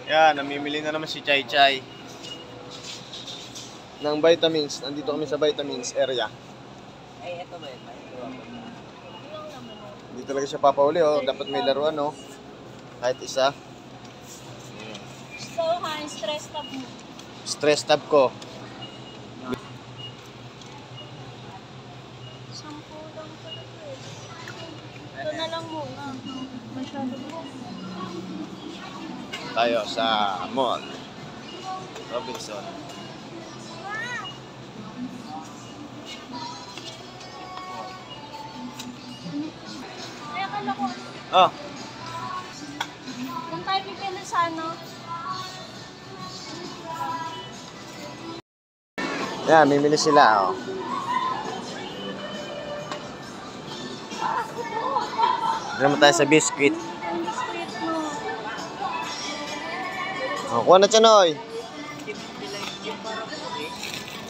Yan, namimili na naman si Chay Chay ng vitamins. Nandito kami sa vitamins area. Ay, ito ba yun? Hindi talaga siya papauli, oh. Dapat may laruan, oh. Kahit isa. So, stress tab mo. Stress tab ko. 10 lang talaga eh. Ito na lang muna. Masyado po. Tayo sa mall. Robinson. Ay, akala ko. Oh, Kung tayo pipili sa ano. yan, mimili sila, oh. Dito naman tayo sa biscuit. Ang biskuit mo. Oh, kuha na Chanoy.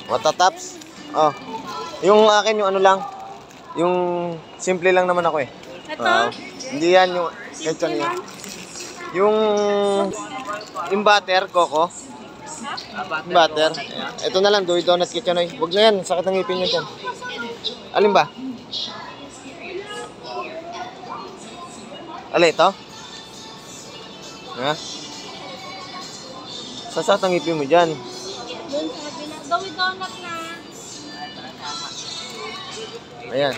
Matataps. Oh. Yung akin, yung ano lang. Yung simple lang naman ako eh. Ito? Hindi yan yung ketchup niya. Yung butter, Coco. Butter. Ito na lang, Doy Donut Kitchanoy. Huwag na yan, sakit ng ngipin niya dyan. Alin ba? Alin, ito? Ha? Sasakit ang ngipin mo dyan. Doon sa kabila. Gawin donut na. Ayan.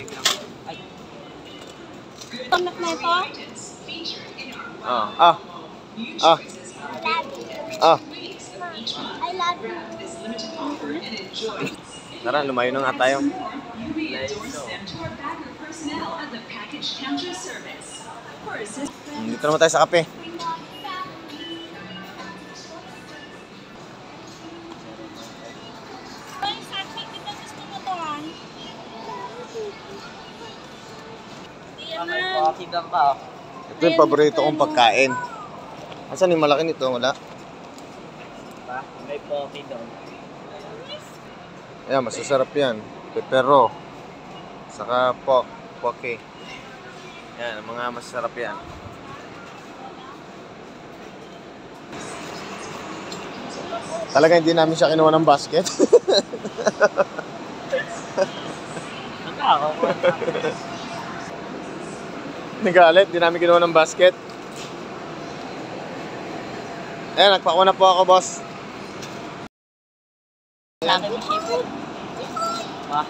Donut na ito? Ah. Ah. Ah. Ah. I love you. Tara, lumayo na nga tayo. Dito naman tayo sa kape. Ay, sabi, di ba gusto mo to, Han? Yan May na. coffee gang ba? Ito yung paborito kong pagkain. Asan yung malaki nito? Wala. Ba? May coffee doon. Ayan, masasarap yan. Pepero. Saka poke. Yan, ang mga masasarap yan. Talaga hindi namin siya kinuha ng basket. Ako. Nagalit, hindi namin kinuha ng basket. Ayan, nagpakuha na po ako, boss. Laki mo seafood. Ha?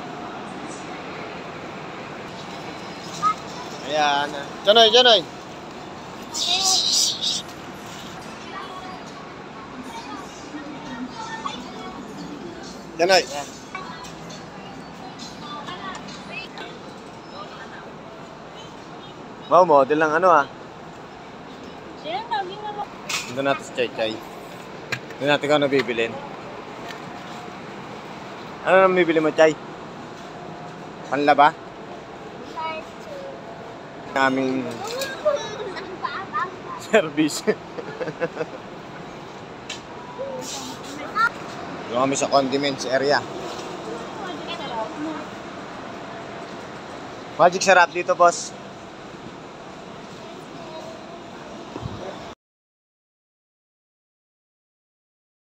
Ayan. Chanoy, Chanoy. Chanoy. Wow, model lang ano ah. Yan, lagi na lang. Ito natin si Chay Chay. Ito natin kung ano bibilin. Ano nang bibili mo, Chay? Panlaba? Aming service. Doon kami sa condiments area. Magic sarap dito, boss.